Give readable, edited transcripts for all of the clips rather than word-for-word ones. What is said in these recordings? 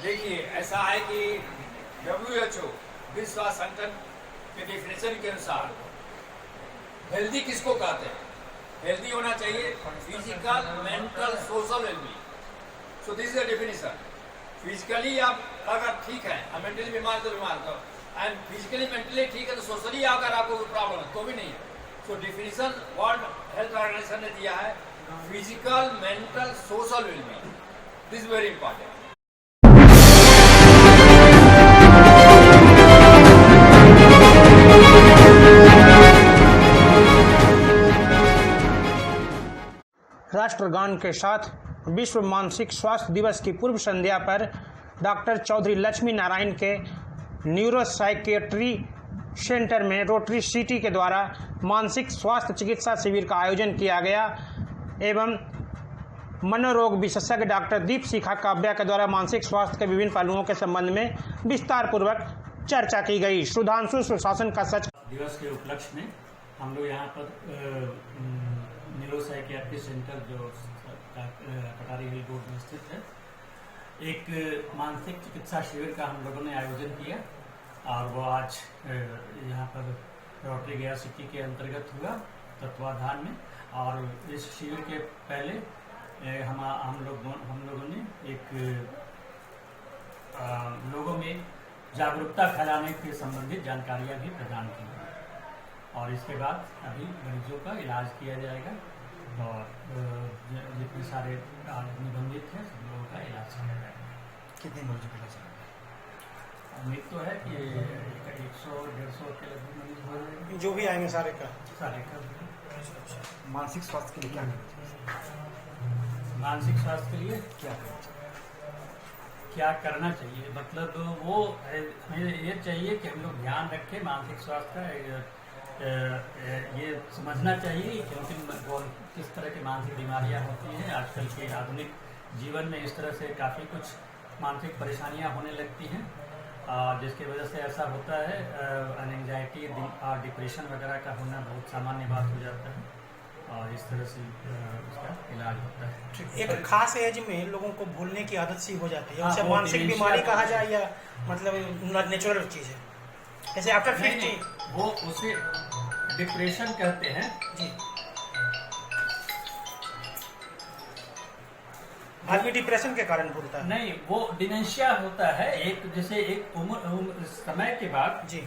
देखिए, ऐसा है कि WHO विश्व स्वास्थ्य संगठन के डेफिनेशन के अनुसार हेल्दी किसको कहते हैं? हेल्दी होना चाहिए physical, mental, social wellbeing. So this is the definition. Physically आप अगर ठीक है, मेंटली बीमार तो एंड फिजिकली मेंटली ठीक है, तो सोशली अगर आपको कोई प्रॉब्लम है तो भी नहीं है। So definition world health organization ने दिया है physical, mental, social wellbeing. This is very important. राष्ट्रगान के साथ विश्व मानसिक स्वास्थ्य दिवस की पूर्व संध्या पर डॉक्टर चौधरी लक्ष्मी नारायण के न्यूरोसाइकियाट्री सेंटर में रोटरी सिटी के द्वारा मानसिक स्वास्थ्य चिकित्सा शिविर का आयोजन किया गया एवं मनोरोग विशेषज्ञ डॉक्टर दीप शिखा काव्या के द्वारा मानसिक स्वास्थ्य के विभिन्न पहलुओं के संबंध में विस्तार पूर्वक चर्चा की गई। सुधांशु सुशासन का सच दिवस के उपलक्ष्य में हम लोग यहाँ पर न्यूरोसाइकियाट्री सेंटर जो कटारी हिल रोड में स्थित है, एक मानसिक चिकित्सा शिविर का हम लोगों ने आयोजन किया और वो आज यहाँ पर रोटरी गया सिटी के अंतर्गत हुआ तत्वाधान में। और इस शिविर के पहले हम लोगों ने एक लोगों में जागरूकता फैलाने के संबंधित जानकारियाँ भी प्रदान की और इसके बाद अभी मरीजों का इलाज किया जाएगा और जितने सारे निबंधित हैं सब लोगों का इलाज किया जाएगा। कितने मरीजों का इलाज? उम्मीद तो है कि 100-150 के लगभग मरीज हो जाएंगे, जो भी आएंगे सारे का। मानसिक स्वास्थ्य के लिए क्या मानसिक स्वास्थ्य के लिए क्या करना चाहिए, मतलब वो ये चाहिए कि हम लोग ध्यान रखें मानसिक स्वास्थ्य का। ये समझना चाहिए क्योंकि किस तरह की मानसिक बीमारियां होती हैं आजकल के आधुनिक जीवन में। इस तरह से काफ़ी कुछ मानसिक परेशानियां होने लगती हैं जिसकी वजह से ऐसा होता है एंजाइटी और डिप्रेशन वगैरह का होना बहुत सामान्य बात हो जाता है और इस तरह से उसका इलाज होता है। एक खास एज में लोगों को भूलने की आदत सी हो जाती है, उसे मानसिक बीमारी कहा जाए या मतलब नेचुरल चीज है, जैसे आफ्टर 50 वो उसे डिप्रेशन कहते हैं जी। आदमी डिप्रेशन के कारण भूलता है? नहीं, वो डिमेंशिया होता है एक, जैसे एक उम्र समय के बाद जी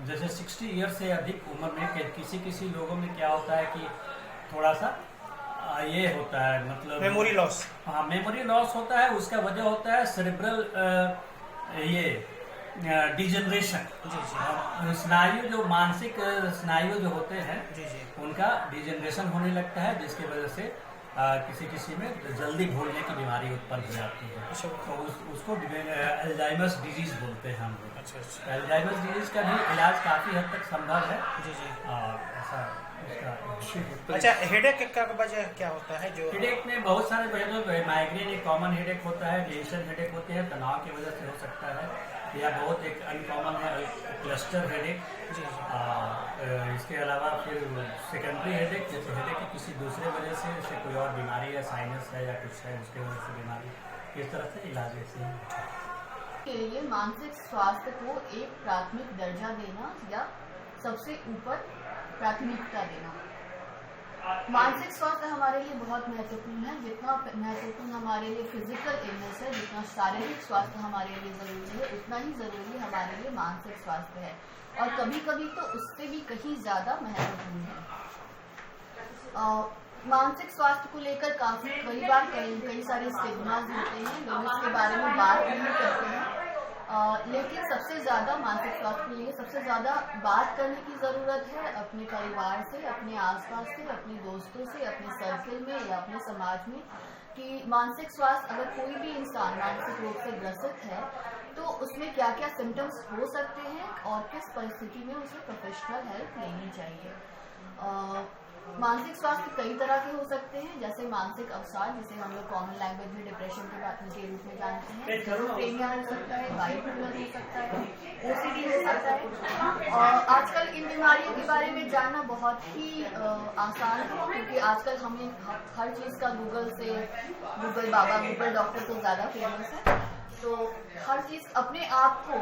जैसे 60 ईयर से अधिक उम्र में किसी लोगों में क्या होता है कि थोड़ा सा ये होता है, मतलब मेमोरी लॉस। हाँ, मेमोरी लॉस होता है। उसका वजह होता है सेरेब्रल ये डिजनरेशन। स्नायु जो मानसिक स्नायु जो होते हैं जी जी, उनका डिजनरेशन होने लगता है जिसकी वजह से किसी में जल्दी भूलने की बीमारी उत्पन्न हो जाती है। तो उसको अल्जाइमर्स डिजीज बोलते हैं हम लोग। अच्छा। अल्जाइमर्स डिजीज का भी इलाज काफी हद तक संभव है जी जी। ऐसा अच्छा, हेडेक का वजह क्या होता है? जो हेडेक में बहुत सारे वजह, माइग्रेन एक कॉमन हेडेक होता है, टेंशन हेडेक होते हैं, तनाव की वजह से हो सकता है, या बहुत एक अनकॉमन है क्लस्टर हेडेक जी। इसके अलावा फिर सेकेंडरी हेडेक, जैसे हेडेक की किसी दूसरे वजह से, जैसे कोई और बीमारी है, साइनस है या कुछ है उसके वजह से बीमारी, इस तरह से इलाज ऐसे है। के लिए मानसिक स्वास्थ्य को एक प्राथमिक दर्जा देना या सबसे ऊपर प्राथमिकता देना। मानसिक स्वास्थ्य हमारे लिए बहुत महत्वपूर्ण है। जितना महत्वपूर्ण हमारे लिए फिजिकल इलनेस है, जितना शारीरिक स्वास्थ्य हमारे लिए जरूरी है, उतना ही जरूरी हमारे लिए मानसिक स्वास्थ्य है और कभी कभी तो उससे भी कहीं ज्यादा महत्वपूर्ण है। मानसिक स्वास्थ्य को लेकर कई बार कई सारे स्टिग्मास होते हैं, लोग इसके बारे में बात नहीं करते हैं। लेकिन सबसे ज्यादा मानसिक स्वास्थ्य के लिए सबसे ज्यादा बात करने की जरूरत है अपने परिवार से, अपने आसपास से, अपने दोस्तों से, अपने सर्किल में या अपने समाज में, कि मानसिक स्वास्थ्य अगर कोई भी इंसान मानसिक रोग से ग्रसित है तो उसमें क्या क्या सिम्टम्स हो सकते हैं और किस परिस्थिति में उसे प्रोफेशनल हेल्प लेनी चाहिए। मानसिक स्वास्थ्य कई तरह के हो सकते हैं, जैसे मानसिक अवसाद, जिसे हम लोग कॉमन लैंग्वेज में डिप्रेशन के रूप में जानते हैं, स्किज़ोफ्रेनिया हो सकता है, बाइपोलर हो सकता है, ओसीडी हो सकता है। और आजकल इन बीमारियों के बारे में जानना बहुत ही आसान है, क्योंकि आजकल हमें हर चीज़ का गूगल बाबा, गूगल डॉक्टर तो ज़्यादा फेमस है। तो हर चीज़ अपने आप को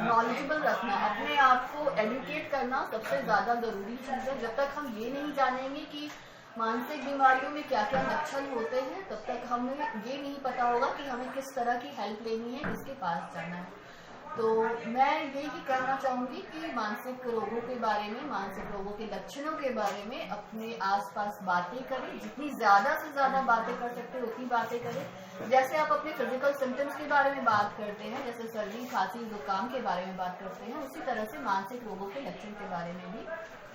नॉलेजेबल रखना, अपने आप को एडुकेट करना सबसे ज़्यादा ज़रूरी चीज़ है। जब तक हम ये नहीं जानेंगे कि मानसिक बीमारियों में क्या क्या लक्षण होते हैं, तब तक हमें ये नहीं पता होगा कि हमें किस तरह की हेल्प लेनी है, किसके पास जाना है। तो मैं यही कहना चाहूँगी कि मानसिक रोगों के बारे में, मानसिक रोगों के लक्षणों के बारे में अपने आसपास बातें करें, जितनी ज़्यादा से ज़्यादा बातें कर सकते हैं उतनी बातें करें। जैसे आप अपने फिजिकल सिम्टम्स के बारे में बात करते हैं, जैसे सर्दी, खांसी, जुकाम के बारे में बात करते हैं, उसी तरह से मानसिक रोगों के लक्षण के बारे में भी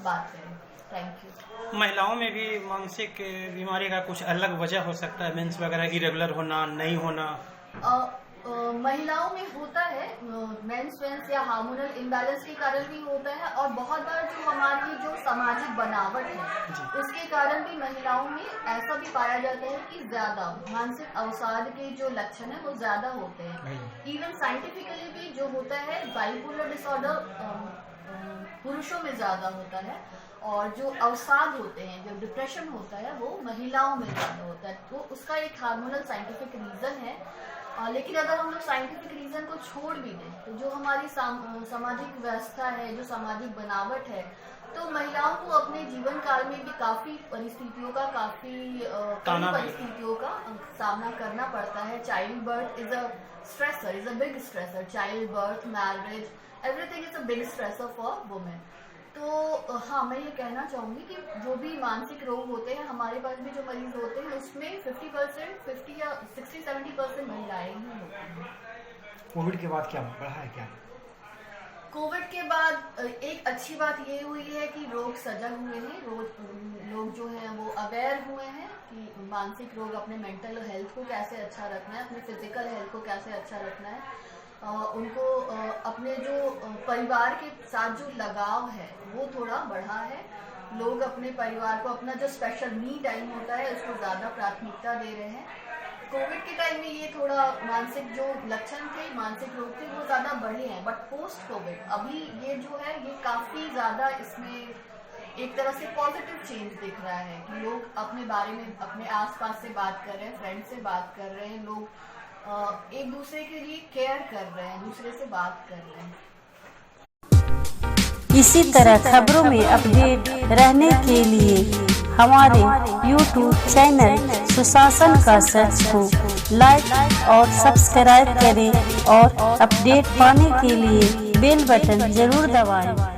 बात करें। Thank you. महिलाओं में भी मानसिक बीमारी का कुछ अलग वजह हो सकता है, मेंस वगैरह इरेगुलर होना, नहीं होना? महिलाओं में होता है, मेंस या हार्मोनल इम्बैलेंस के कारण भी होता है, और बहुत बार जो हमारी जो सामाजिक बनावट है उसके कारण भी महिलाओं में ऐसा भी पाया जाता है कि ज्यादा मानसिक अवसाद के जो लक्षण है वो ज्यादा होते हैं। इवन साइंटिफिकली भी जो होता है बाइपोलर डिसऑर्डर पुरुषों में ज्यादा होता है, और जो अवसाद होते हैं, जो डिप्रेशन होता है, वो महिलाओं में ज्यादा होता है। तो उसका एक हार्मोनल साइंटिफिक रीजन है। लेकिन अगर हम लोग साइंटिफिक रीजन को छोड़ भी दें, तो जो हमारी सामाजिक व्यवस्था है, जो सामाजिक बनावट है, तो महिलाओं को अपने जीवन काल में भी काफी परिस्थितियों का सामना करना पड़ता है। Child birth is a stressor, is a big stressor. Child birth, marriage, everything is a big stressor for women. तो हाँ, मैं ये कहना चाहूँगी कि जो भी मानसिक रोग होते हैं, हमारे पास भी जो मरीज होते हैं उसमें 50 या 60-70% महिलाएं ही होती हैं। कोविड के बाद क्या बढ़ा है क्या? कोविड के बाद एक अच्छी बात ये हुई है कि लोग सजग हुए हैं, लोग जो हैं वो अवेयर हुए हैं कि मानसिक रोग, अपने मेंटल हेल्थ को कैसे अच्छा रखना है, अपने फिजिकल हेल्थ को कैसे अच्छा रखना है। उनको अपने जो परिवार के साथ जो लगाव है वो थोड़ा बढ़ा है। लोग अपने परिवार को, अपना जो स्पेशल मी टाइम होता है, उसको ज़्यादा प्राथमिकता दे रहे हैं। कोविड के टाइम में ये थोड़ा मानसिक जो लक्षण थे, मानसिक रोग थे, वो ज़्यादा बढ़े हैं। बट पोस्ट कोविड अभी ये जो है, ये काफ़ी ज़्यादा इसमें एक तरह से पॉजिटिव चेंज दिख रहा है कि लोग अपने बारे में, अपने आसपास से बात कर रहे हैं, फ्रेंड से बात कर रहे हैं, लोग एक दूसरे के लिए केयर कर रहे हैं, दूसरे से बात कर रहे हैं। इसी तरह खबरों में अपडेट रहने के लिए हमारे YouTube चैनल सुशासन का सर्च को लाइक और सब्सक्राइब करें, और अपडेट पाने के लिए बेल बटन जरूर दबाएं।